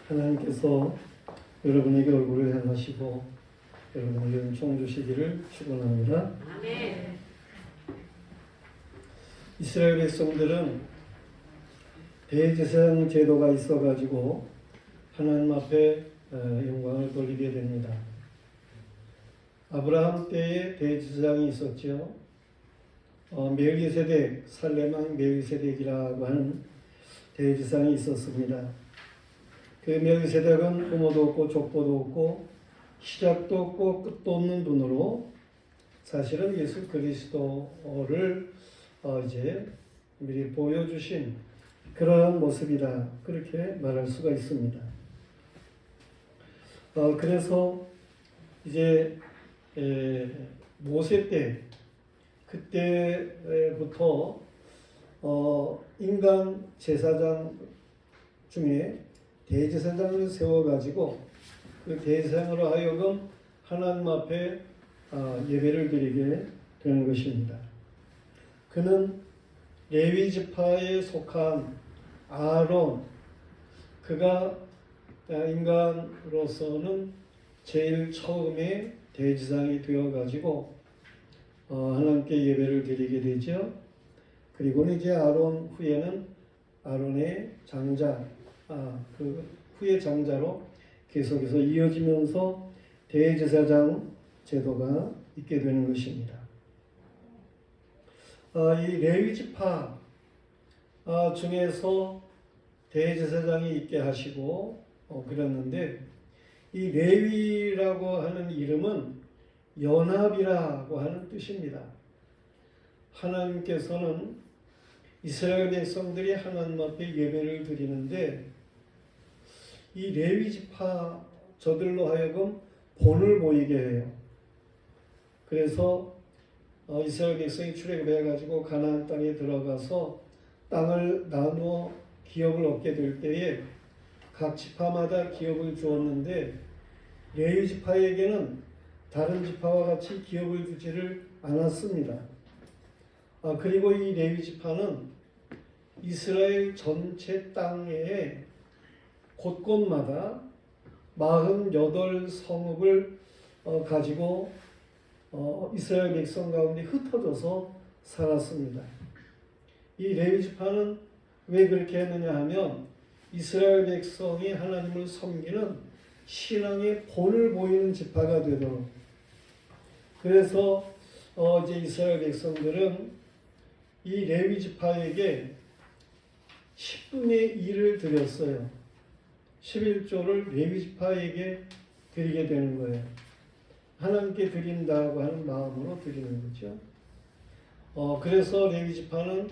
하나님께서 여러분에게 얼굴을 향하시고 여러분에게 은총 주시기를 축원합니다. 아멘. 이스라엘 백성들은 대제사장 제도가 있어가지고 하나님 앞에 영광을 돌리게 됩니다. 아브라함 때에 대제사장이 있었죠. 멜기세덱, 살레만 멜기세덱이라고 하는 대제사장이 있었습니다. 그 멜기세덱은 부모도 없고 족보도 없고 시작도 없고 끝도 없는 분으로 사실은 예수 그리스도를 이제 미리 보여주신 그러한 모습이다, 그렇게 말할 수가 있습니다. 그래서 이제 모세 때 그때부터 인간 제사장 중에 대제사장을 세워가지고 그 대제사장으로 하여금 하나님 앞에 예배를 드리게 되는 것입니다. 그는 레위 지파에 속한 아론, 그가 인간으로서는 제일 처음에 대제사장이 되어가지고 하나님께 예배를 드리게 되죠. 그리고 이제 아론 후에는 아론의 장자, 그 후의 장자로 계속해서 이어지면서 대제사장 제도가 있게 되는 것입니다. 이 레위 지파 중에서 대제사장이 있게 하시고 그랬는데, 이 레위라고 하는 이름은 연합이라고 하는 뜻입니다. 하나님께서는 이스라엘 백성들이 하나님 앞에 예배를 드리는데 이 레위 지파 저들로 하여금 본을 보이게 해요. 그래서 이스라엘 백성이 출애굽해가지고 가나안 땅에 들어가서 땅을 나누어 기업을 얻게 될 때에 각 지파마다 기업을 주었는데 레위 지파에게는 다른 지파와 같이 기업을 주지를 않았습니다. 그리고 이 레위 지파는 이스라엘 전체 땅에 곳곳마다 48성읍을 가지고 이스라엘 백성 가운데 흩어져서 살았습니다. 이 레위 지파는 왜 그렇게 했느냐 하면 이스라엘 백성이 하나님을 섬기는 신앙의 본을 보이는 지파가 되도록, 그래서 이제 이스라엘 백성들은 이 레위 지파에게 10분의 1을 드렸어요. 11조를 레위 지파에게 드리게 되는 거예요. 하나님께 드린다고 하는 마음으로 드리는 거죠. 그래서 레위 지파는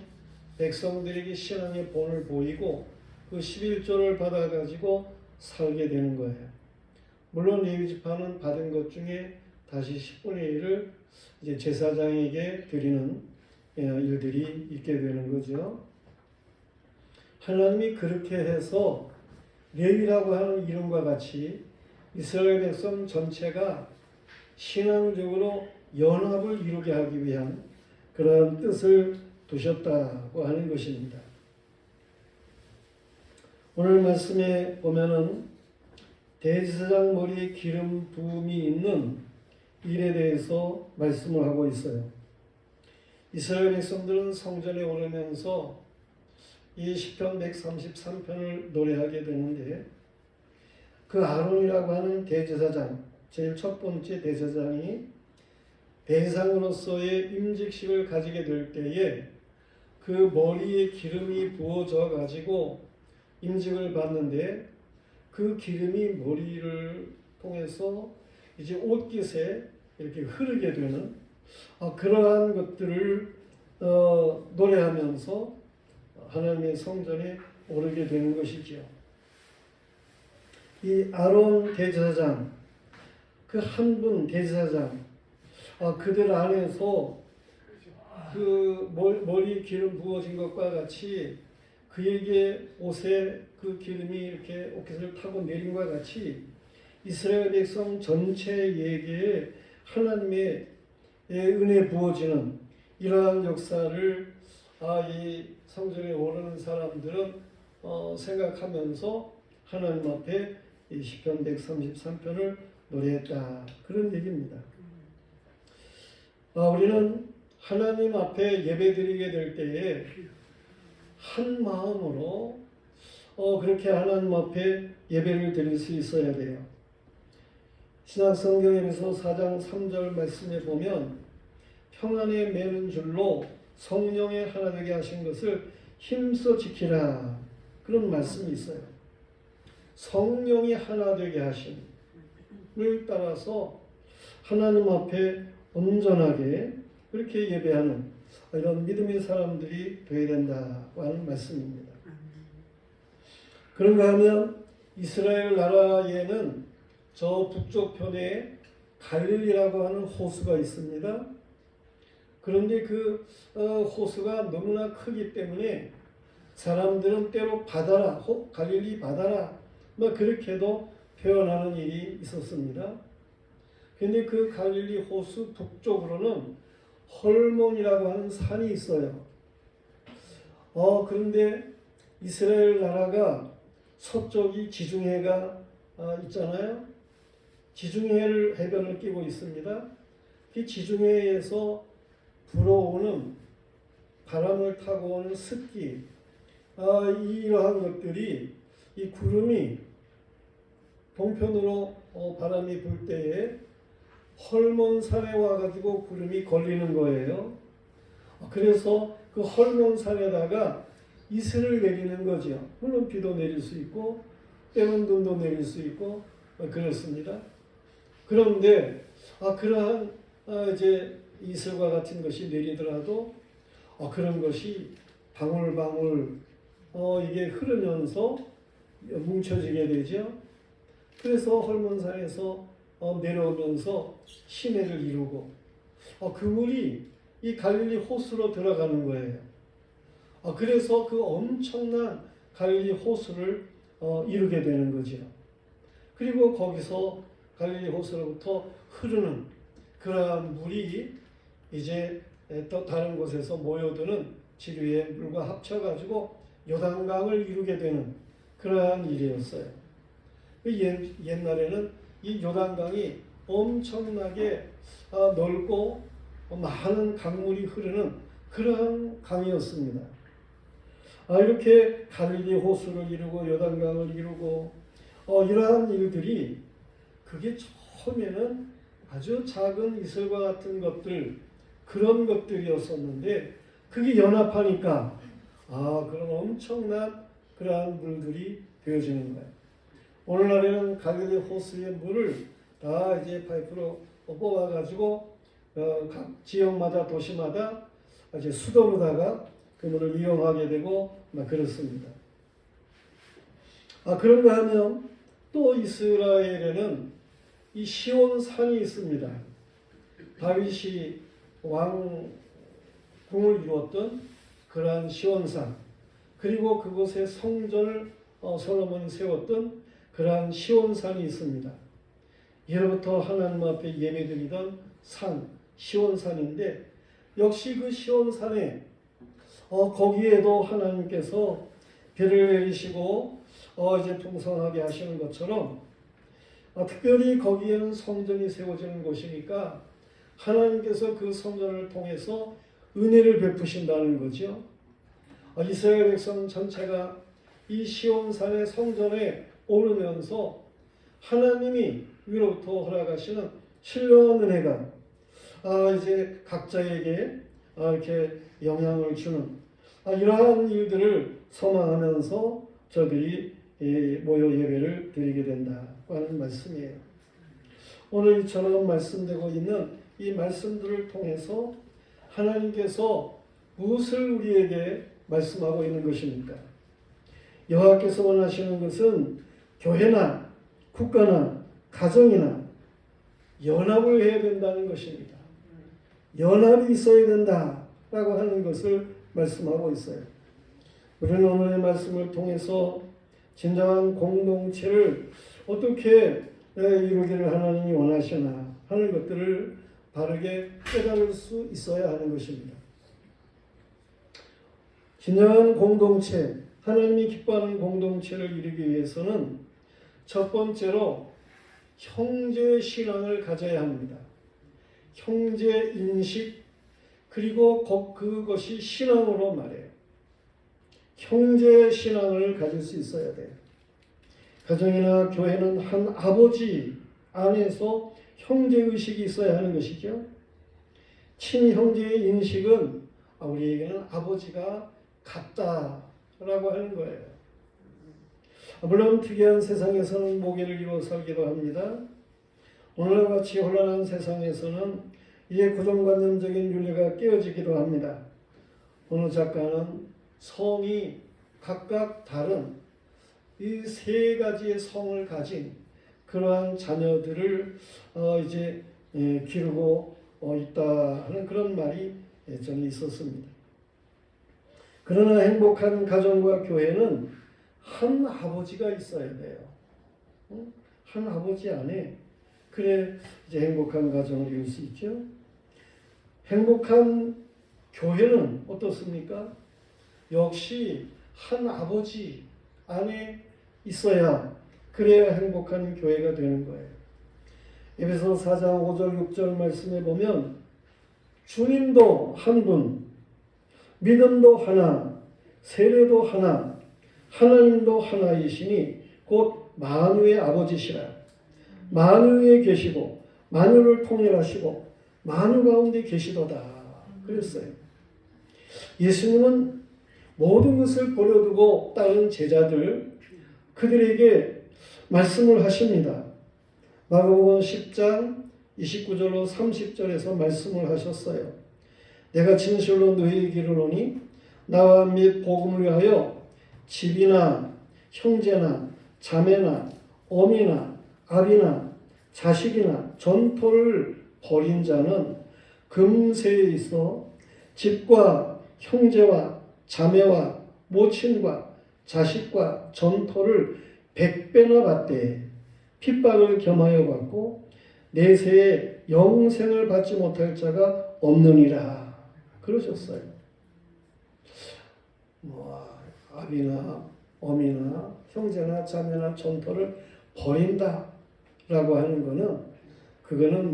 백성들에게 신앙의 본을 보이고 그 11조를 받아가지고 살게 되는 거예요. 물론 레위 지파는 받은 것 중에 다시 10분의 1을 이제 제사장에게 드리는 일들이 있게 되는 거죠. 하나님이 그렇게 해서 레위라고 하는 이름과 같이 이스라엘 백성 전체가 신앙적으로 연합을 이루게 하기 위한 그런 뜻을 두셨다고 하는 것입니다. 오늘 말씀에 보면은 대제사장 머리에 기름 부음이 있는 일에 대해서 말씀을 하고 있어요. 이스라엘 백성들은 성전에 오르면서 이 시편 133편을 노래하게 되는데, 그 아론이라고 하는 대제사장, 제일 첫 번째 대제사장이 대제사장으로서의 임직식을 가지게 될 때에 그 머리에 기름이 부어져 가지고 임직을 받는데, 그 기름이 머리를 통해서 이제 옷깃에 이렇게 흐르게 되는 그러한 것들을 노래하면서 하나님의 성전에 오르게 되는 것이지요. 이 아론 대제사장, 그 한 분 대제사장, 그들 안에서 그 머리에 기름 부어진 것과 같이 그에게 옷에 그 기름이 이렇게 옷깃을 타고 내린 것과 같이 이스라엘 백성 전체에게 하나님의 은혜 부어지는 이러한 역사를 이 성전에 오르는 사람들은 생각하면서 하나님 앞에 이 시편 133편을 노래했다. 그런 얘기입니다. 우리는 하나님 앞에 예배드리게 될 때에 한 마음으로 그렇게 하나님 앞에 예배를 드릴 수 있어야 돼요. 신약성경에서 4장 3절 말씀에 보면 평안에 매는 줄로 성령의 하나 되게 하신 것을 힘써 지키라. 그런 말씀이 있어요. 성령이 하나 되게 하심을 따라서 하나님 앞에 온전하게 그렇게 예배하는 이런 믿음의 사람들이 되어야 된다고 하는 말씀입니다. 그런가 하면 이스라엘 나라에는 저 북쪽 편에 갈릴리라고 하는 호수가 있습니다. 그런데 그 호수가 너무나 크기 때문에 사람들은 때로 바다라, 갈릴리 바다라 그렇게도 표현하는 일이 있었습니다. 그런데 그 갈릴리 호수 북쪽으로는 헐몬이라고 하는 산이 있어요. 그런데 이스라엘 나라가 서쪽이 지중해가 있잖아요. 지중해를 해변을 끼고 있습니다. 그 지중해에서 불어오는 바람을 타고 오는 습기, 이러한 것들이 이 구름이 동편으로 바람이 불 때에 헐몬산에 와가지고 구름이 걸리는 거예요. 그래서 그 헐몬산에다가 이슬을 내리는 거죠. 물론 비도 내릴 수 있고 때론 눈도 내릴 수 있고 그렇습니다. 그런데 그러한 이제 이슬과 같은 것이 내리더라도 그런 것이 방울방울 이게 흐르면서 뭉쳐지게 되죠. 그래서 헐몬산에서 내려오면서 시내를 이루고 그 물이 이 갈릴리 호수로 들어가는 거예요. 그래서 그 엄청난 갈릴리 호수를 이루게 되는 거죠. 그리고 거기서 갈릴리 호수로부터 흐르는 그러한 물이 이제 또 다른 곳에서 모여드는 지류의 물과 합쳐가지고 요단강을 이루게 되는 그러한 일이었어요. 옛날에는 이 요단강이 엄청나게 넓고 많은 강물이 흐르는 그러한 강이었습니다. 이렇게 갈릴리 호수를 이루고 요단강을 이루고 이러한 일들이 그게 처음에는 아주 작은 이슬과 같은 것들 그런 것들이었었는데 그게 연합하니까 그런 엄청난 그러한 물들이 되어지는 거예요. 오늘날에는 갈릴리 호수의 물을 다 이제 파이프로 뽑아가지고 각 지역마다 도시마다 이제 수도로다가 그 물을 이용하게 되고 그렇습니다. 그런가 하면 또 이스라엘에는 이 시온산이 있습니다. 다윗이 왕궁을 이루었던 그러한 시온산, 그리고 그곳에 성전을 솔로몬이 세웠던 그러한 시온산이 있습니다. 예로부터 하나님 앞에 예배드리던 산, 시온산인데 역시 그 시온산에 거기에도 하나님께서 비를 내리시고 이제 풍성하게 하시는 것처럼 특별히 거기에는 성전이 세워지는 곳이니까 하나님께서 그 성전을 통해서 은혜를 베푸신다는 거죠. 이스라엘 백성 전체가 이 시온산의 성전에 오르면서 하나님이 위로부터 허락하시는 신령한 은혜가 이제 각자에게 이렇게 영향을 주는 이러한 일들을 소망하면서 저들이 모여 예배를 드리게 된다고 하는 말씀이에요. 오늘 이처럼 말씀되고 있는 이 말씀들을 통해서 하나님께서 무엇을 우리에게 말씀하고 있는 것입니까? 여호와께서 원하시는 것은 교회나 국가나 가정이나 연합을 해야 된다는 것입니다. 연합이 있어야 된다라고 하는 것을 말씀하고 있어요. 우리는 오늘의 말씀을 통해서 진정한 공동체를 어떻게 이루기를 하나님이 원하시나 하는 것들을 바르게 깨달을 수 있어야 하는 것입니다. 진정한 공동체, 하나님이 기뻐하는 공동체를 이루기 위해서는 첫 번째로 형제 신앙을 가져야 합니다. 형제 인식, 그리고 그것이 신앙으로 말해요. 형제 신앙을 가질 수 있어야 돼요. 가정이나 교회는 한 아버지 안에서 형제의식이 있어야 하는 것이죠. 친형제의 인식은 우리에게는 아버지가 같다라고 하는 거예요. 물론 특이한 세상에서는 모계를 이루어 살기도 합니다. 오늘과 같이 혼란한 세상에서는 이제 고정관념적인 윤리가 깨어지기도 합니다. 어느 작가는 성이 각각 다른 이 세 가지의 성을 가진 그러한 자녀들을 이제 기르고 있다 하는 그런 말이 예전에 있었습니다. 그러나 행복한 가정과 교회는 한 아버지가 있어야 돼요. 한 아버지 안에 그래 이제 행복한 가정을 이룰 수 있죠. 행복한 교회는 어떻습니까? 역시 한 아버지 안에 있어야 그래야 행복한 교회가 되는 거예요. 에베소서 4장 5절 6절 말씀에 보면 주님도 한 분, 믿음도 하나, 세례도 하나, 하나님도 하나이시니 곧 만유의 아버지시라. 만유에 계시고 만유를 통일하시고 만유 가운데 계시도다 그랬어요. 예수님은 모든 것을 버려두고 따른 제자들 그들에게 말씀을 하십니다. 마가복음 10장 29절로 30절에서 말씀을 하셨어요. 내가 진실로 너희에게 이르노니 나와 및 복음을 위하여 집이나 형제나 자매나 어미나 아비나 자식이나 전토를 벌인 자는 금세에 있어 집과 형제와 자매와 모친과 자식과 전토를 100배나 받되 핍박을 겸하여 받고 내세에 영생을 받지 못할 자가 없느니라 그러셨어요. 아비나 어미나 형제나 자매나 전토를 버린다 라고 하는 거는 그거는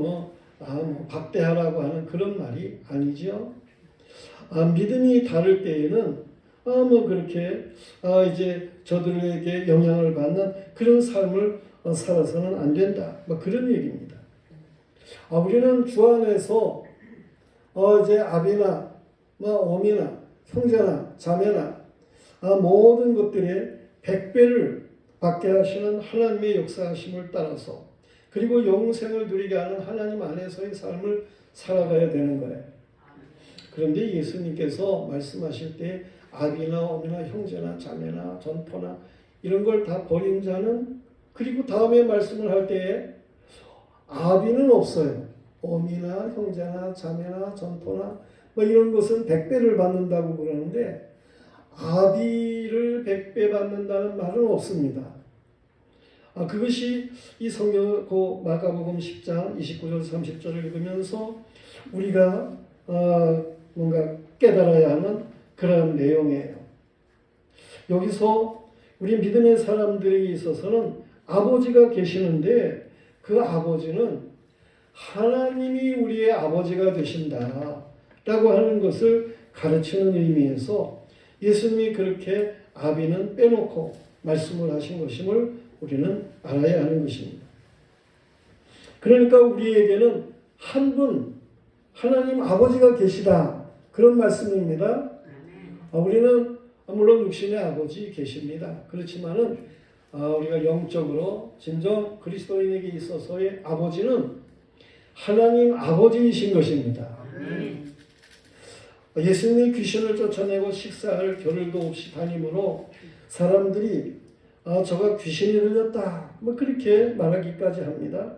박대하라고 하는 그런 말이 아니죠. 믿음이 다를 때에는 그렇게 이제 저들에게 영향을 받는 그런 삶을 살아서는 안 된다. 그런 얘기입니다. 우리는 주 안에서 이제 아비나 어미나 형제나 자매나 모든 것들의 100배를 받게 하시는 하나님의 역사하심을 따라서 그리고 영생을 누리게 하는 하나님 안에서의 삶을 살아가야 되는 거예요. 그런데 예수님께서 말씀하실 때 아비나 어미나 형제나 자매나 전토나 이런 걸 다 버린 자는 그리고 다음에 말씀을 할 때에 아비는 없어요. 어미나 형제나 자매나 전토나 이런 것은 100배를 받는다고 그러는데 아비를 100배 받는다는 말은 없습니다. 그것이 이 성경 마가복음 10장 29절 30절을 읽으면서 우리가 뭔가 깨달아야 하는 그런 내용이에요. 여기서 우리 믿음의 사람들에게 있어서는 아버지가 계시는데 그 아버지는 하나님이 우리의 아버지가 되신다라고 하는 것을 가르치는 의미에서 예수님이 그렇게 아비는 빼놓고 말씀을 하신 것임을 우리는 알아야 하는 것입니다. 그러니까 우리에게는 한 분 하나님 아버지가 계시다 그런 말씀입니다. 우리는 물론 육신의 아버지 계십니다. 그렇지만은 우리가 영적으로 진정 그리스도인에게 있어서의 아버지는 하나님 아버지이신 것입니다. 예수님이 귀신을 쫓아내고 식사할 겨를도 없이 다니므로 사람들이 저가 귀신이 들렸다 그렇게 말하기까지 합니다.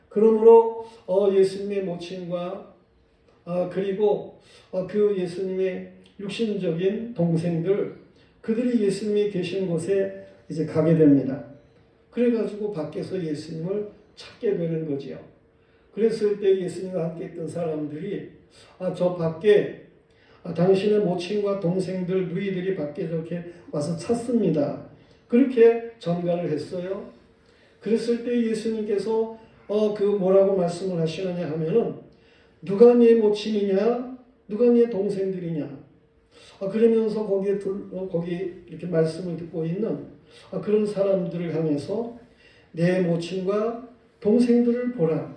그러므로 예수님의 모친과 그리고 그 예수님의 육신적인 동생들 그들이 예수님이 계신 곳에 이제 가게 됩니다. 그래가지고 밖에서 예수님을 찾게 되는 거지요. 그랬을 때 예수님과 함께 있던 사람들이 저 밖에 당신의 모친과 동생들, 누이들이 밖에 이렇게 와서 찾습니다. 그렇게 전가를 했어요. 그랬을 때 예수님께서 그 뭐라고 말씀을 하시느냐 하면은 누가 네 모친이냐, 누가 네 동생들이냐. 그러면서 거기 이렇게 말씀을 듣고 있는 그런 사람들을 향해서 내 모친과 동생들을 보라.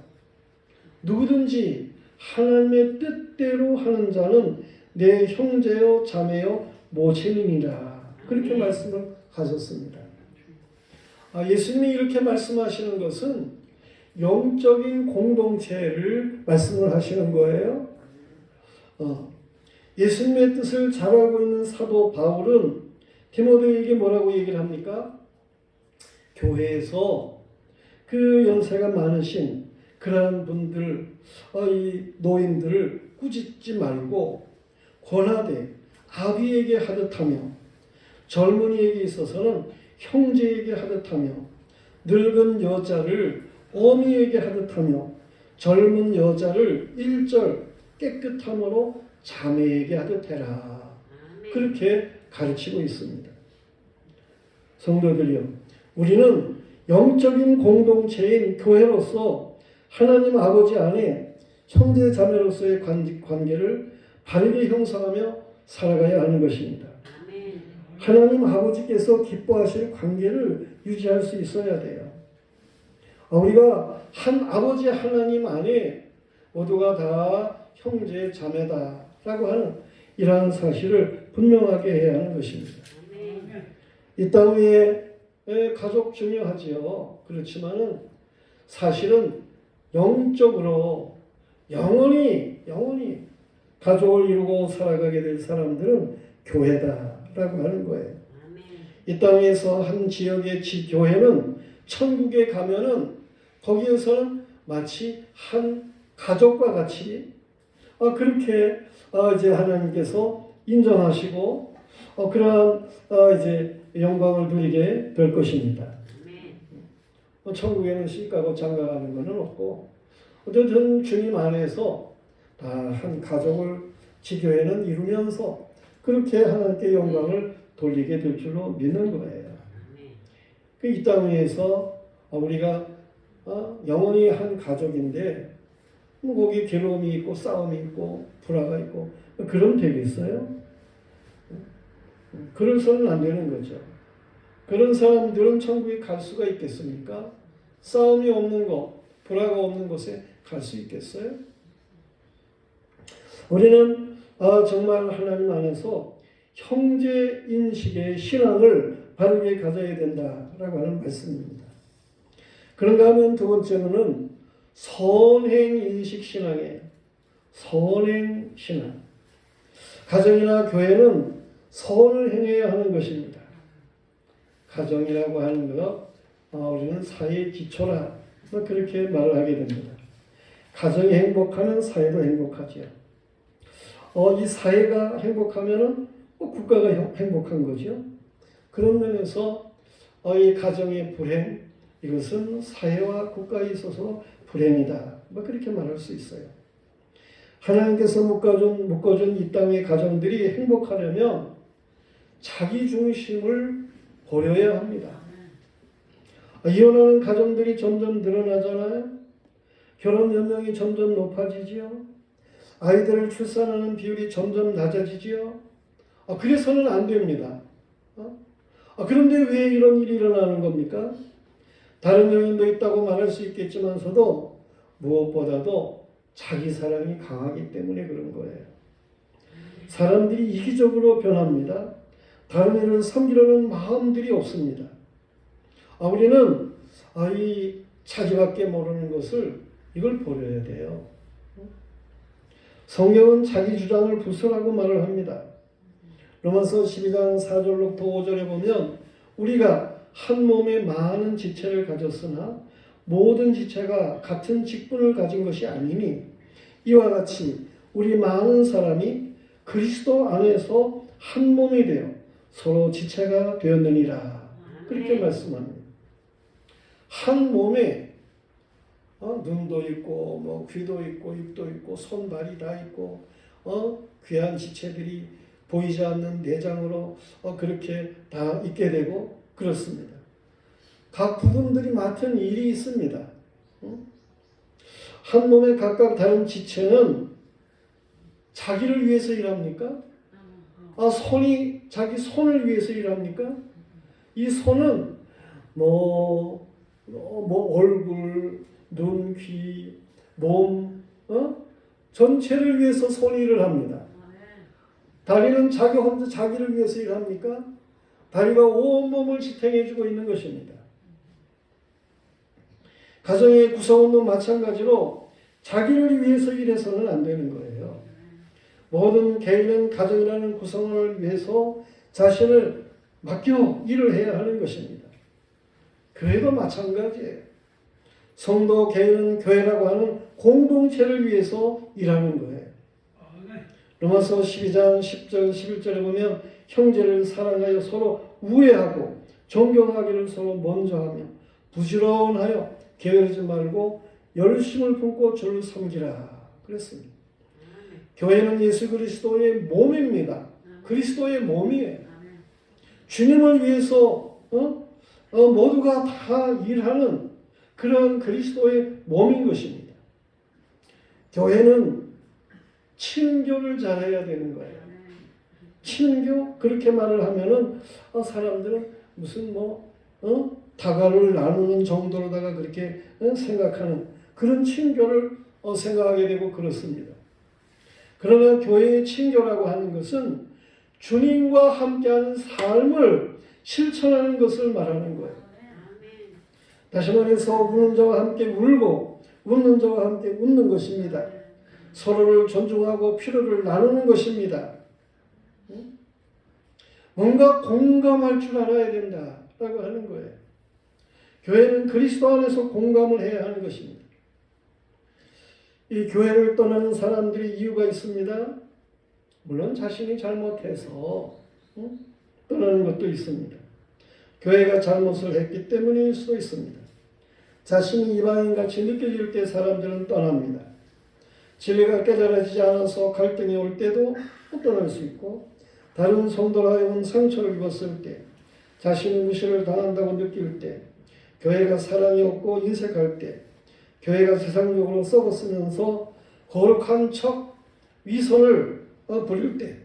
누구든지 하나님의 뜻대로 하는 자는 내 형제요 자매요 모친이니라. 그렇게 말씀을 하셨습니다. 예수님이 이렇게 말씀하시는 것은 영적인 공동체를 말씀을 하시는 거예요. 예수님의 뜻을 잘 알고 있는 사도 바울은 디모데에게 뭐라고 얘기를 합니까? 교회에서 그 연세가 많으신 그러한 분들, 이 노인들을 꾸짖지 말고 권하되 아비에게 하듯하며 젊은이에게 있어서는 형제에게 하듯하며 늙은 여자를 어미에게 하듯하며 젊은 여자를 일절 깨끗함으로 자매에게 하듯해라. 그렇게 가르치고 있습니다. 성도들이요, 우리는 영적인 공동체인 교회로서 하나님 아버지 안에 형제 자매로서의 관계를 바르게 형성하며 살아가야 하는 것입니다. 하나님 아버지께서 기뻐하실 관계를 유지할 수 있어야 돼요. 우리가 한 아버지 하나님 안에 모두가 다 형제 자매다라고 하는 이러한 사실을 분명하게 해야 하는 것입니다. 이 땅 위에 가족 중요하지요. 그렇지만은 사실은 영적으로 영원히 가족을 이루고 살아가게 될 사람들은 교회다라고 하는 거예요. 이 땅에서 한 지역의 교회는 천국에 가면은 거기에서는 마치 한 가족과 같이 그렇게 이제 하나님께서 인정하시고 그러한 이제 영광을 누리게 될 것입니다. 천국에는 시가고 장가가는 것은 없고 어쨌든 주님 안에서 다 한 가족을 지교회는 이루면서 그렇게 하나님께 영광을 돌리게 될 줄로 믿는 거예요. 이 땅 위에서 우리가 영원히 한 가족인데 거기 괴로움이 있고 싸움이 있고 불화가 있고 그럼 되겠어요? 그래서는 안 되는 거죠. 그런 사람들은 천국에 갈 수가 있겠습니까? 싸움이 없는 곳, 불화가 없는 곳에 갈 수 있겠어요? 우리는 정말 하나님 안에서 형제 인식의 신앙을 바르게 가져야 된다라고 하는 말씀입니다. 그런가 하면 두 번째로는 선행 인식 신앙이에요. 선행 신앙. 가정이나 교회는 선을 행해야 하는 것입니다. 가정이라고 하는 것, 우리는 사회의 기초라 그렇게 말을 하게 됩니다. 가정이 행복하면 사회도 행복하지요. 이 사회가 행복하면 국가가 행복한 거죠. 그런 면에서 이 가정의 불행, 이것은 사회와 국가에 있어서 불행이다. 그렇게 말할 수 있어요. 하나님께서 묶어준 이 땅의 가정들이 행복하려면 자기 중심을 버려야 합니다. 이혼하는 가정들이 점점 늘어나잖아요. 결혼 연령이 점점 높아지지요. 아이들을 출산하는 비율이 점점 낮아지지요. 그래서는 안 됩니다. 그런데 왜 이런 일이 일어나는 겁니까? 다른 요인도 있다고 말할 수 있겠지만서도 무엇보다도 자기 사랑이 강하기 때문에 그런 거예요. 사람들이 이기적으로 변합니다. 다른 이를 섬기려는 마음들이 없습니다. 우리는 이 자기밖에 모르는 것을 이걸 버려야 돼요. 성경은 자기 주장을 부수라고 말을 합니다. 로마서 12장 4절로부터 5절에 보면 우리가 한 몸에 많은 지체를 가졌으나 모든 지체가 같은 직분을 가진 것이 아니니 이와 같이 우리 많은 사람이 그리스도 안에서 한 몸이 되어 서로 지체가 되었느니라. 그렇게 말씀합니다. 한 몸에 눈도 있고 귀도 있고 입도 있고 손발이 다 있고 귀한 지체들이 보이지 않는 내장으로 그렇게 다 있게 되고 그렇습니다. 각 부분들이 맡은 일이 있습니다. 한 몸에 각각 다른 지체는 자기를 위해서 일합니까? 손이 자기 손을 위해서 일합니까? 이 손은 얼굴, 눈, 귀, 몸, 전체를 위해서 손이 일을 합니다. 다리는 자기 혼자 자기를 위해서 일합니까? 다리가 온몸을 지탱해주고 있는 것입니다. 가정의 구성원도 마찬가지로 자기를 위해서 일해서는 안 되는 거예요. 모든 개인은 가정이라는 구성원을 위해서 자신을 맡겨 일을 해야 하는 것입니다. 교회도 마찬가지예요. 성도 개인은 교회라고 하는 공동체를 위해서 일하는 거예요. 로마서 12장 10절 11절에 보면 형제를 사랑하여 서로 우애하고 존경하기를 서로 먼저 하며 부지런하여 게으르지 말고 열심을 품고 주를 섬기라 그랬습니다. 교회는 예수 그리스도의 몸입니다. 그리스도의 몸이에요. 주님을 위해서 모두가 다 일하는 그런 그리스도의 몸인 것입니다. 교회는 친교를 잘해야 되는 거예요. 친교 그렇게 말을 하면은 사람들은 무슨 다가를 나누는 정도로다가 그렇게 생각하는 그런 친교를 생각하게 되고 그렇습니다. 그러나 교회의 친교라고 하는 것은 주님과 함께하는 삶을 실천하는 것을 말하는 거예요. 다시 말해서 우는 자와 함께 울고 웃는 자와 함께 웃는 것입니다. 서로를 존중하고 필요를 나누는 것입니다. 뭔가 공감할 줄 알아야 된다라고 하는 거예요. 교회는 그리스도 안에서 공감을 해야 하는 것입니다. 이 교회를 떠나는 사람들이 이유가 있습니다. 물론 자신이 잘못해서 떠나는 것도 있습니다. 교회가 잘못을 했기 때문일 수도 있습니다. 자신이 이방인같이 느껴질 때 사람들은 떠납니다. 진리가 깨달아지지 않아서 갈등이 올 때도 떠날 수 있고 다른 성도로 하여금 상처를 입었을 때 자신이 무시를 당한다고 느낄 때 교회가 사랑이 없고 인색할 때 교회가 세상적으로 썩어쓰면서 거룩한 척 위선을 부릴 때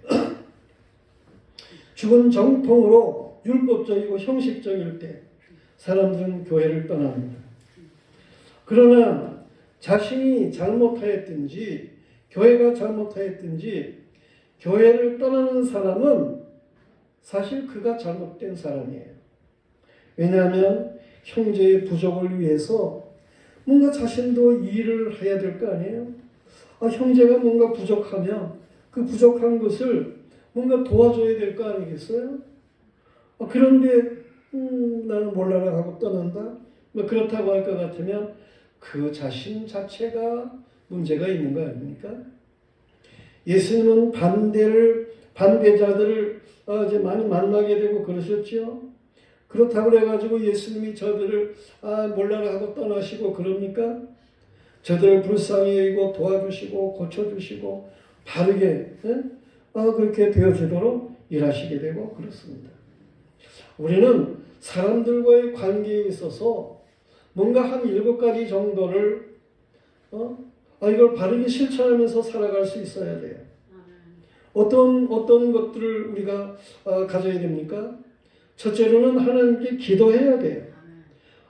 죽은 정통으로 율법적이고 형식적일 때 사람들은 교회를 떠납니다. 그러나 자신이 잘못하였든지 교회가 잘못하였든지 교회를 떠나는 사람은 사실 그가 잘못된 사람이에요. 왜냐하면 형제의 부족을 위해서 뭔가 자신도 일을 해야 될 거 아니에요. 형제가 뭔가 부족하면 그 부족한 것을 뭔가 도와줘야 될 거 아니겠어요? 그런데 나는 몰라라 하고 떠난다? 그렇다고 할 것 같으면 그 자신 자체가 문제가 있는 거 아닙니까? 예수님은 반대자들을 이제 많이 만나게 되고 그러셨죠. 그렇다고 해가지고 예수님이 저들을 몰라라 하고 떠나시고 그럽니까? 저들을 불쌍히 여기고 도와주시고 고쳐주시고 바르게 그렇게 되어지도록 일하시게 되고 그렇습니다. 우리는 사람들과의 관계에 있어서 뭔가 한 7가지 정도를 이걸 바르게 실천하면서 살아갈 수 있어야 돼요. 어떤 것들을 우리가 가져야 됩니까? 첫째로는 하나님께 기도해야 돼요.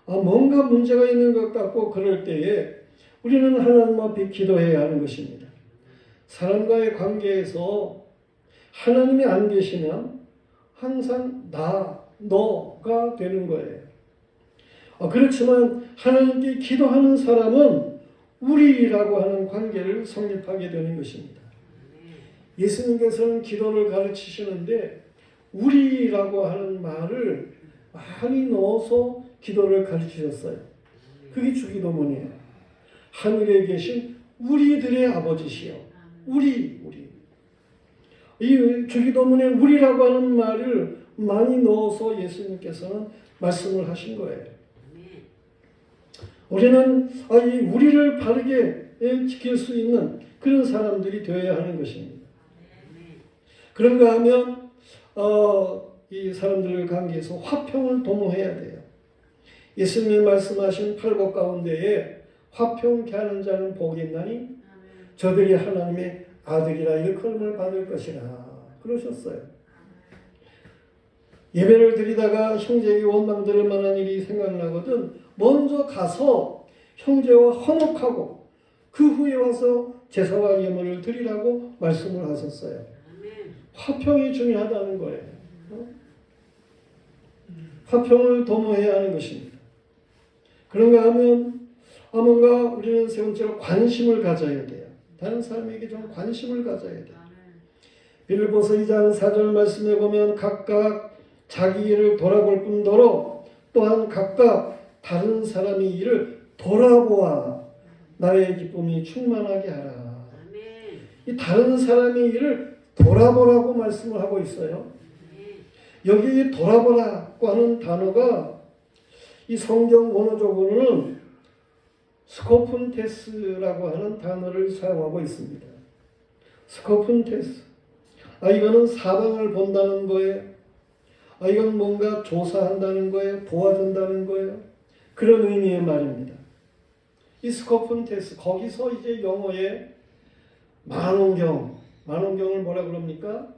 뭔가 문제가 있는 것 같고 그럴 때에 우리는 하나님 앞에 기도해야 하는 것입니다. 사람과의 관계에서 하나님이 안 계시면 항상 너가 되는 거예요. 그렇지만 하나님께 기도하는 사람은 우리라고 하는 관계를 성립하게 되는 것입니다. 예수님께서는 기도를 가르치시는데 우리라고 하는 말을 많이 넣어서 기도를 가르치셨어요. 그게 주기도문이에요. 하늘에 계신 우리들의 아버지시여. 우리. 이 주기도문에 우리라고 하는 말을 많이 넣어서 예수님께서는 말씀을 하신 거예요. 우리는 이 우리를 바르게 지킬 수 있는 그런 사람들이 되어야 하는 것입니다. 그런가 하면 이 사람들과 관계에서 화평을 도모해야 돼요. 예수님이 말씀하신 팔복 가운데에 화평케 하는 자는 복이 있나니 저들이 하나님의 아들이라 일컬음을 받을 것이라 그러셨어요. 예배를 드리다가 형제에게 원망들을 만한 일이 생각나거든 먼저 가서 형제와 화목하고 그 후에 와서 제사와 예물을 드리라고 말씀을 하셨어요. 화평이 중요하다는 거예요. 화평을 도모해야 하는 것입니다. 그런가 하면 뭔가 우리는 세 번째로 관심을 가져야 돼요. 다른 사람에게 좀 관심을 가져야 돼요. 빌립보서 2장 4절 말씀에 보면 각각 자기 일을 돌아볼 뿐더러 또한 각각 다른 사람의 일을 돌아보아 나의 기쁨이 충만하게 하라. 이 다른 사람의 일을 돌아보라고 말씀을 하고 있어요. 여기 돌아보라고 하는 단어가 이 성경 원어적으로는 스코픈테스라고 하는 단어를 사용하고 있습니다. 스코픈테스. 이거는 사방을 본다는 거예요. 이건 뭔가 조사한다는 거예요. 도와준다는 거예요. 그런 의미의 말입니다. 이 스코픈테스, 거기서 이제 영어에 만원경을 뭐라 그럽니까?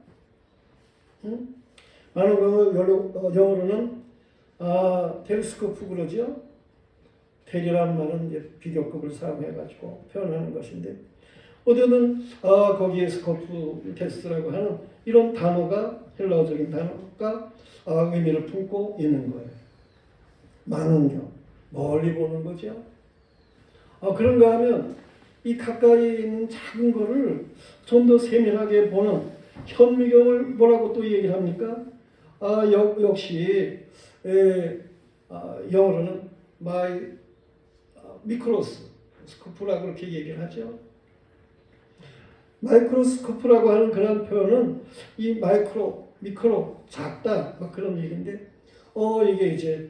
만원경을 영어로는 텔스코프 그러죠? 텔이라는 말은 이제 비교급을 사용해가지고 표현하는 것인데 어디는 거기에 스코프 테스트라고 하는 이런 단어가 헬라어적인 단어가 의미를 품고 있는 거예요. 만원경, 멀리 보는 거죠. 그런가 하면 이 가까이 있는 작은 거를 좀 더 세밀하게 보는 현미경을 뭐라고 또 얘기를 합니까? 역시 영어로는 미크로스코프라고 그렇게 얘기를 하죠. 마이크로스코프라고 하는 그런 표현은 이 미크로, 작다, 막 그런 얘기인데, 이게 이제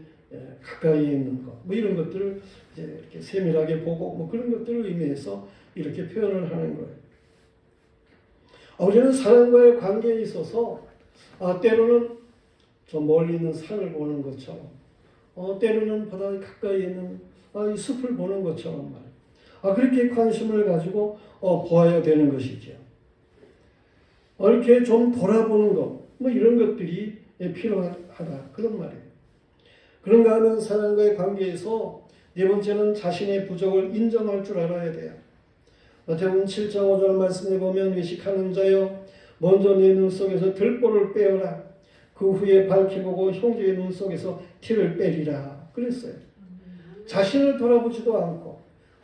가까이 있는 것, 뭐 이런 것들을 이제 이렇게 세밀하게 보고, 뭐 그런 것들을 의미해서 이렇게 표현을 하는 거예요. 우리는 사람과의 관계에 있어서, 때로는 저 멀리 있는 산을 보는 것처럼, 때로는 바다 가까이 있는 이 숲을 보는 것처럼 말이에요. 그렇게 관심을 가지고 보아야 되는 것이죠. 이렇게 좀 돌아보는 것, 뭐 이런 것들이 필요하다 그런 말이에요. 그런가 하면 사람과의 관계에서 네 번째는 자신의 부족을 인정할 줄 알아야 돼요. 마태복음 7장 5절 말씀에 보면 외식하는 자여 먼저 내 눈 속에서 들보를 빼어라. 그 후에 밝히 보고 형제의 눈 속에서 티를 빼리라 그랬어요. 자신을 돌아보지도 않고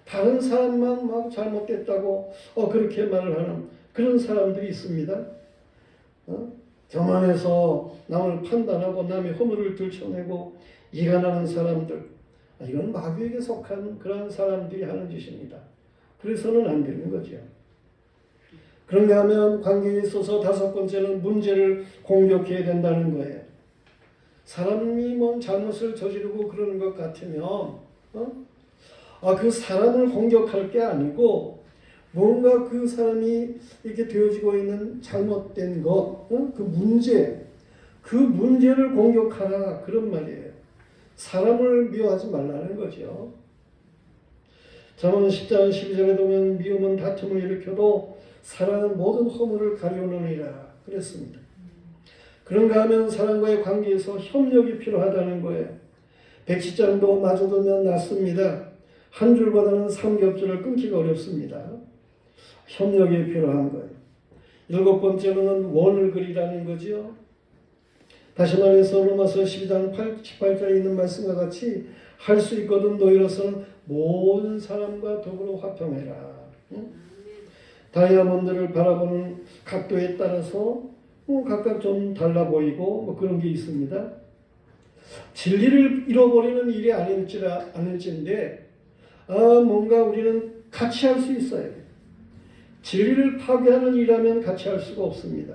다른 사람만 막 잘못됐다고 그렇게 말을 하는 그런 사람들이 있습니다. 교만해서 남을 판단하고 남의 허물을 들춰내고 이간하는 사람들, 이건 마귀에게 속한 그런 사람들이 하는 짓입니다. 그래서는 안 되는 거죠. 그런가 하면 관계에 있어서 다섯 번째는 문제를 공격해야 된다는 거예요. 사람이 뭔 잘못을 저지르고 그러는 것 같으면 그 사람을 공격할 게 아니고 뭔가 그 사람이 이렇게 되어지고 있는 잘못된 것, 그 문제를 공격하라 그런 말이에요. 사람을 미워하지 말라는 거죠. 잠언 10장 12절에 보면 미움은 다툼을 일으켜도 사랑은 모든 허물을 가려놓으리라 그랬습니다. 그런가 하면 사람과의 관계에서 협력이 필요하다는 거예요. 백시장도 마주보면 낫습니다. 한 줄보다는 삼겹줄을 끊기가 어렵습니다. 협력이 필요한 거예요. 일곱 번째로는 원을 그리라는 거죠. 다시 말해서 로마서 12장 18절에 있는 말씀과 같이 할 수 있거든 너희로서는 모든 사람과 더불어 화평해라. 다이아몬드를 바라보는 각도에 따라서 각각 좀 달라 보이고 뭐 그런 게 있습니다. 진리를 잃어버리는 일이 아닐지인데 뭔가 우리는 같이 할 수 있어요. 진리를 파괴하는 일이라면 같이 할 수가 없습니다.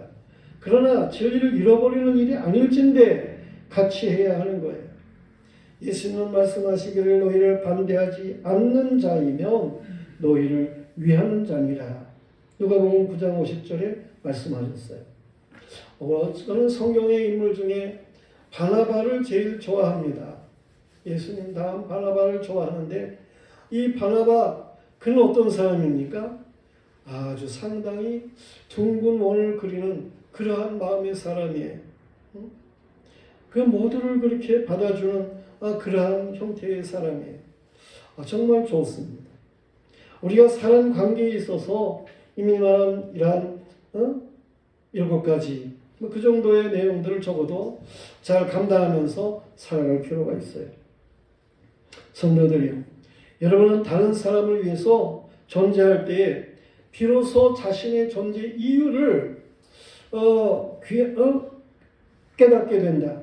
그러나 진리를 잃어버리는 일이 아닐진데 같이 해야 하는 거예요. 예수님은 말씀하시기를 너희를 반대하지 않는 자이면 너희를 위하는 자니라. 누가복음 9장 50절에 말씀하셨어요. 저는 성경의 인물 중에 바나바를 제일 좋아합니다. 예수님 다음 바나바를 좋아하는데 이 바나바 그는 어떤 사람입니까? 아주 상당히 둥근 원을 그리는 그러한 마음의 사람이에요. 그 모두를 그렇게 받아주는 그러한 형태의 사람이에요. 정말 좋습니다. 우리가 사람 관계에 있어서 이미 말한 이러한 7가지 그 정도의 내용들을 적어도 잘 감당하면서 살아갈 필요가 있어요. 성도들이요, 여러분은 다른 사람을 위해서 존재할 때에 비로소 자신의 존재 이유를 깨닫게 된다.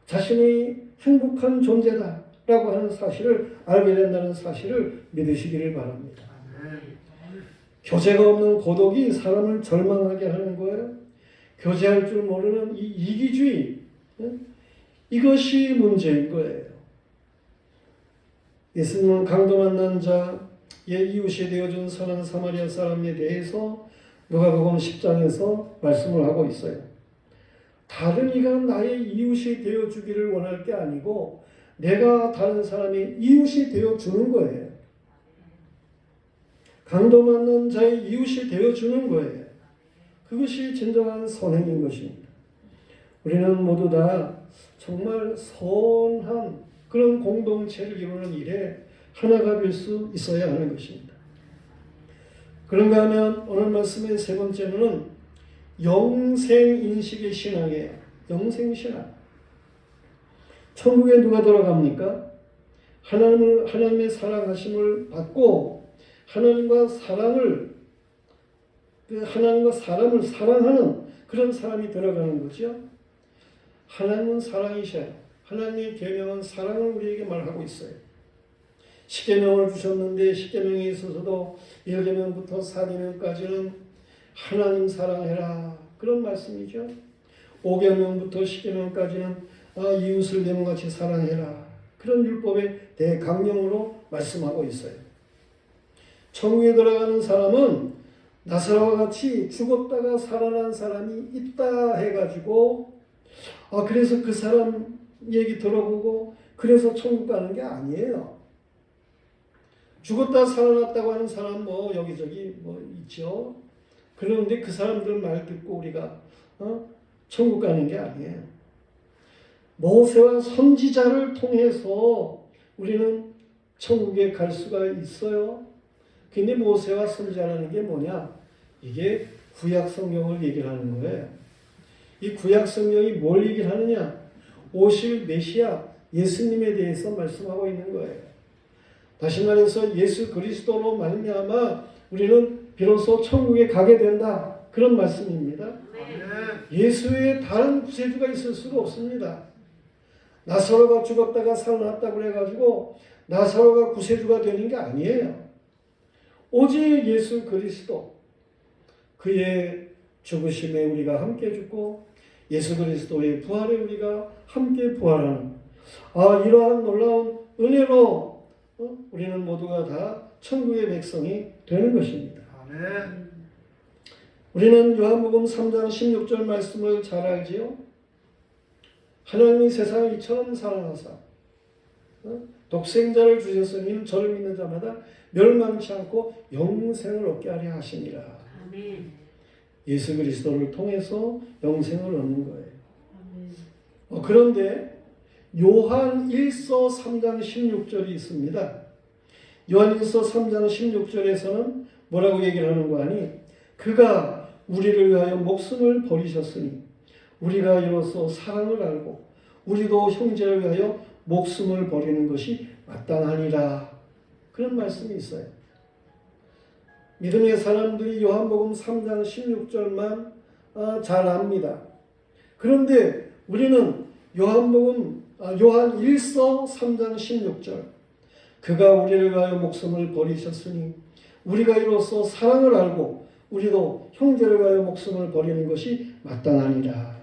자신이 행복한 존재다 라고 하는 사실을 알게 된다는 사실을 믿으시기를 바랍니다. 교제가 없는 고독이 사람을 절망하게 하는 거예요. 교제할 줄 모르는 이 이기주의, 이것이 문제인 거예요. 예수님은 강도 만난 자의 이웃이 되어준 선한 사마리아 사람에 대해서 누가복음 10장에서 말씀을 하고 있어요. 다른 이가 나의 이웃이 되어주기를 원할 게 아니고 내가 다른 사람의 이웃이 되어주는 거예요. 강도 만난 자의 이웃이 되어주는 거예요. 그것이 진정한 선행인 것입니다. 우리는 모두 다 정말 선한 그런 공동체를 이루는 일에 하나가 될 수 있어야 하는 것입니다. 그런가 하면 오늘 말씀의 세 번째는 영생인식의 신앙이에요. 영생신앙. 천국에 누가 들어갑니까? 하나님의 사랑하심을 받고 하나님과 사람을 사랑하는 그런 사람이 들어가는 거죠. 하나님은 사랑이셔요. 하나님의 계명은 사랑을 우리에게 말하고 있어요. 십계명을 주셨는데 십계명에 있어서도 1계명부터 4계명까지는 하나님 사랑해라 그런 말씀이죠. 5계명부터 10계명까지는 이웃을 내 몸같이 사랑해라 그런 율법의 대강령으로 말씀하고 있어요. 천국에 들어가는 사람은 나사로와 같이 죽었다가 살아난 사람이 있다 해가지고 그래서 그 사람 얘기 들어보고 그래서 천국 가는 게 아니에요. 죽었다 살아났다고 하는 사람 여기저기 있죠. 그런데 그 사람들 말 듣고 우리가 천국 가는 게 아니에요. 모세와 선지자를 통해서 우리는 천국에 갈 수가 있어요. 근데 모세와 선지자라는 게 뭐냐? 이게 구약 성경을 얘기를 하는 거예요. 이 구약 성경이 뭘 얘기를 하느냐? 오실 메시아 예수님에 대해서 말씀하고 있는 거예요. 다시 말해서 예수 그리스도로 말미암아 우리는 비로소 천국에 가게 된다. 그런 말씀입니다. 예수 외에 다른 구세주가 있을 수가 없습니다. 나사로가 죽었다가 살아났다고 해가지고 나사로가 구세주가 되는 게 아니에요. 오직 예수 그리스도, 그의 죽으심에 우리가 함께 죽고 예수 그리스도의 부활에 우리가 함께 부활하는 이러한 놀라운 은혜로 우리는 모두가 다 천국의 백성이 되는 것입니다. 아멘. 우리는 요한복음 3장 16절 말씀을 잘 알지요. 하나님이 세상을 이처럼 사랑하사 독생자를 주셨으니 저를 믿는 자마다 멸망치 않고 영생을 얻게 하려 하시니라. 아멘. 예수 그리스도를 통해서 영생을 얻는 거예요. 아멘. 그런데 요한 1서 3장 16절이 있습니다. 요한 1서 3장 16절에서는 뭐라고 얘기를 하는 거 아니? 그가 우리를 위하여 목숨을 버리셨으니 우리가 이로써 사랑을 알고 우리도 형제를 위하여 목숨을 버리는 것이 마땅하니라. 그런 말씀이 있어요. 믿음의 사람들이 요한복음 3장 16절만 잘 압니다. 그런데 우리는 요한 1서 3장 16절 그가 우리를 위하여 목숨을 버리셨으니 우리가 이로써 사랑을 알고 우리도 형제를 위하여 목숨을 버리는 것이 마땅하니라.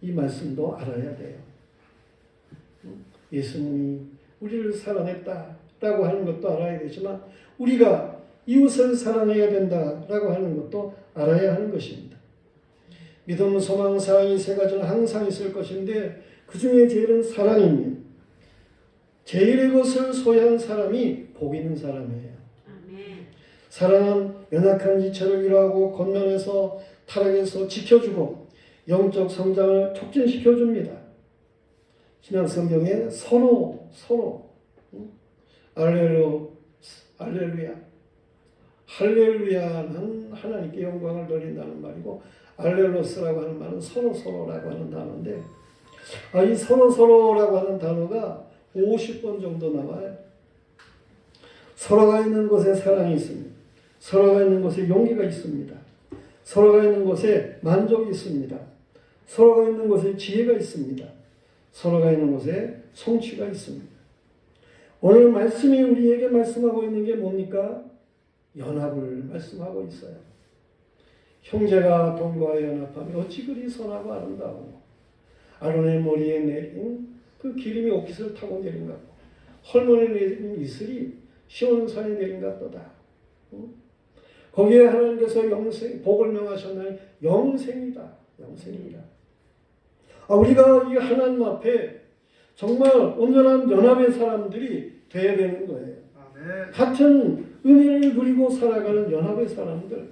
이 말씀도 알아야 돼요. 예수님이 우리를 사랑했다라고 하는 것도 알아야 되지만 우리가 이웃을 사랑해야 된다라고 하는 것도 알아야 하는 것입니다. 믿음, 소망, 사랑 이 세 가지는 항상 있을 것인데 그 중에 제일은 사랑입니다. 제일의 것을 소유한 사람이 복 있는 사람이에요. 사랑은 연약한 지체를 위로하고 겉면에서 타락에서 지켜주고 영적 성장을 촉진시켜줍니다. 신약 성경에 서로 할렐루야 할렐루야는 하나님께 영광을 돌린다는 말이고 알렐로스라고 하는 말은 서로라고 하는 단어인데 이 서로라고 하는 단어가 50번 정도 나와요. 서로가 있는 곳에 사랑이 있습니다. 서로가 있는 곳에 용기가 있습니다. 서로가 있는 곳에 만족이 있습니다. 서로가 있는 곳에 지혜가 있습니다. 서로가 있는 곳에 성취가 있습니다. 오늘 말씀이 우리에게 말씀하고 있는 게 뭡니까? 연합을 말씀하고 있어요. 형제가 동거하여 연합하면 어찌 그리 선하고 아름다워. 아론의 머리에 내린 그 기름이 옥깃을 타고 내린 것 같고 헐몬에 내린 이슬이 시온산에 내린 것 같도다. 거기에 하나님께서 복을 명하셨나니 영생이다. 우리가 이 하나님 앞에 정말 온전한 연합의 사람들이 되어야 되는 거예요. 같은 은혜를 누리고 살아가는 연합의 사람들,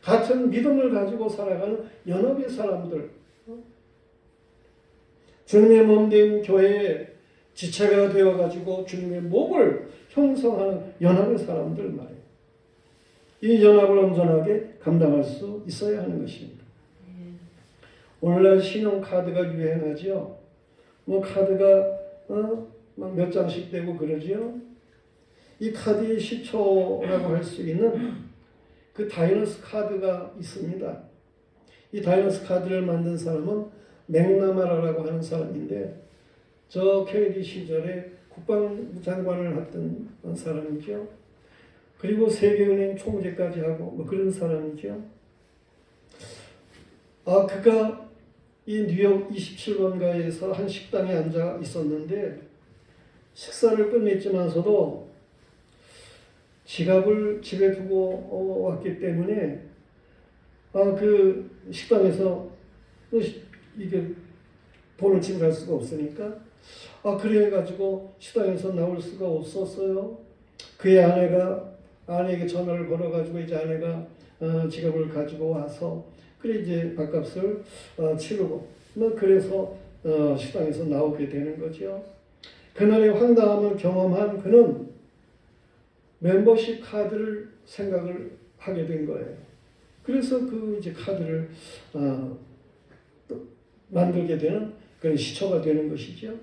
같은 믿음을 가지고 살아가는 연합의 사람들, 주님의 몸된 교회의 지체가 되어가지고 주님의 몸을 형성하는 연합의 사람들 말이에요. 이 연합을 온전하게 감당할 수 있어야 하는 것입니다. 오늘날 신용카드가 유행하죠. 카드가 막 몇 장씩 되고 그러죠. 이 카드의 시초라고 할 수 있는 그 다이너스 카드가 있습니다. 이 다이너스 카드를 만든 사람은 맥나마라라고 하는 사람인데 저 케네디 시절에 국방장관을 했던 사람이죠. 그리고 세계은행 총재까지 하고 그런 사람이죠. 그가 이 뉴욕 27번가에서 한 식당에 앉아 있었는데 식사를 끝냈지만서도 지갑을 집에 두고 왔기 때문에 그 식당에서 이게 돈을 지불할 수가 없으니까 그래가지고 식당에서 나올 수가 없었어요. 그의 아내에게 전화를 걸어가지고 이제 아내가 지갑을 가지고 와서 그래 이제 밥값을 치르고 그래서 식당에서 나오게 되는 거죠. 그날의 황당함을 경험한 그는 멤버십 카드를 생각을 하게 된 거예요. 그래서 그 이제 카드를 만들게 되는 그런 시초가 되는 것이죠.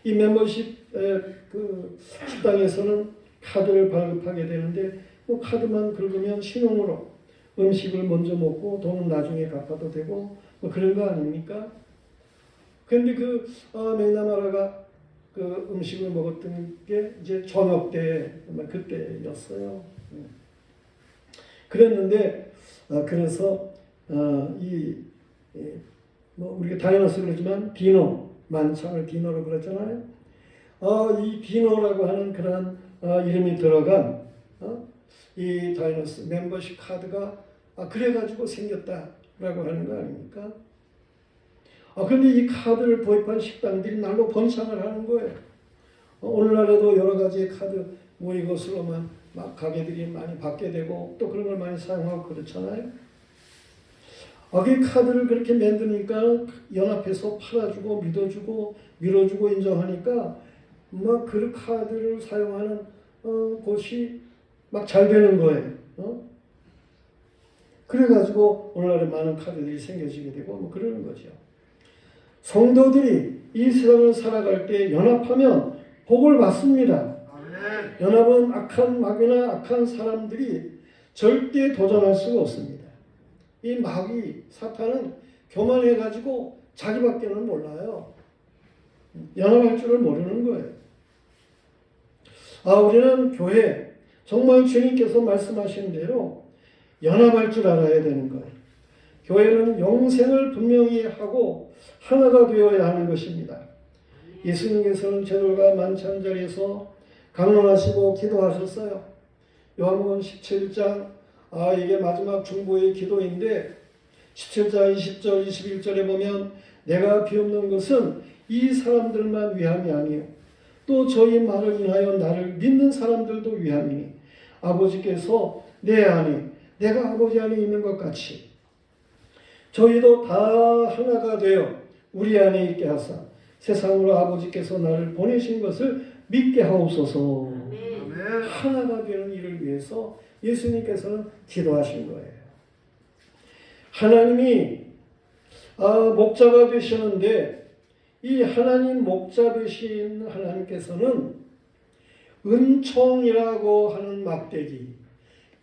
이 멤버십 그 식당에서는 카드를 발급하게 되는데 카드만 긁으면 신용으로 음식을 먼저 먹고 돈은 나중에 갚아도 되고 그런 거 아닙니까? 그런데 그 맥나마라가 그 음식을 먹었던 게 이제 저녁 때 그때였어요. 그랬는데 그래서 우리가 다이너스 그러지만 디너 만찬을 디너로 그랬잖아요. 이 디너라고 하는 그런 이름이 들어간 이 다이너스 멤버십 카드가 그래가지고 생겼다라고 하는 거 아닙니까? 그런데 이 카드를 도입한 식당들이 날로 번창을 하는 거예요. 오늘날에도 여러 가지의 카드 이것으로만 막 가게들이 많이 받게 되고 또 그런 걸 많이 사용하고 그렇잖아요. 그 카드를 그렇게 만드니까 연합해서 팔아주고 믿어주고 밀어주고 인정하니까 막 그 카드를 사용하는 곳이 막 잘 되는 거예요. 그래가지고 오늘날에 많은 카드들이 생겨지게 되고 그러는 거죠. 성도들이 이 세상을 살아갈 때 연합하면 복을 받습니다. 연합은 악한 마귀나 악한 사람들이 절대 도전할 수가 없습니다. 이 마귀, 사탄은 교만해가지고 자기밖에는 몰라요. 연합할 줄을 모르는 거예요. 우리는 교회, 정말 주님께서 말씀하신 대로 연합할 줄 알아야 되는 거예요. 교회는 영생을 분명히 하고 하나가 되어야 하는 것입니다. 예수님께서는 제돌과 만찬 자리에서 강론하시고 기도하셨어요. 요한복음 17장, 이게 마지막 중보의 기도인데 17장 20절 21절에 보면 내가 비옵는 것은 이 사람들만 위함이 아니요 또 저희 말을 인하여 나를 믿는 사람들도 위함이니 아버지께서 내 안에 내가 아버지 안에 있는 것 같이 저희도 다 하나가 되어 우리 안에 있게 하사 세상으로 아버지께서 나를 보내신 것을 믿게 하옵소서. 하나가 되는 일을 위해서 예수님께서는 기도하신 거예요. 하나님이 목자가 되시는데 이 하나님 목자 되신 하나님께서는 은총이라고 하는 막대기,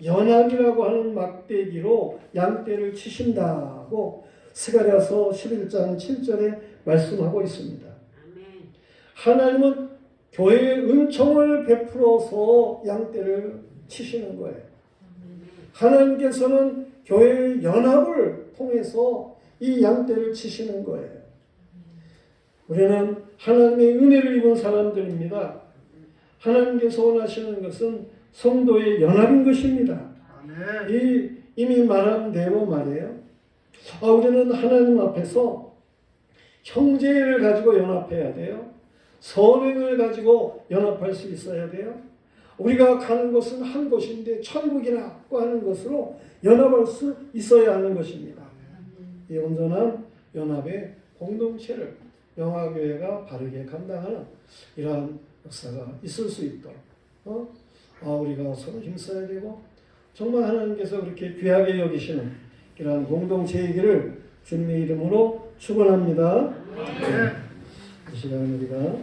연합이라고 하는 막대기로 양떼를 치신다고 스가랴서 11장 7절에 말씀하고 있습니다. 하나님은 교회에 은총을 베풀어서 양떼를 치시는 거예요. 하나님께서는 교회의 연합을 통해서 이 양떼를 치시는 거예요. 우리는 하나님의 은혜를 입은 사람들입니다. 하나님께서 원하시는 것은 성도의 연합인 것입니다. 이미 말한 대로 말이에요. 우리는 하나님 앞에서 형제를 가지고 연합해야 돼요. 선행을 가지고 연합할 수 있어야 돼요. 우리가 가는 곳은 한 곳인데 천국이라고 하는 것으로 연합할 수 있어야 하는 것입니다. 이 온전한 연합의 공동체를 영화교회가 바르게 감당하는 이러한 역사가 있을 수 있도록 우리가 서로 힘써야 되고 정말 하나님께서 그렇게 귀하게 여기시는 이러한 공동체이기를 주님의 이름으로 축원합니다. 이 시간 우리가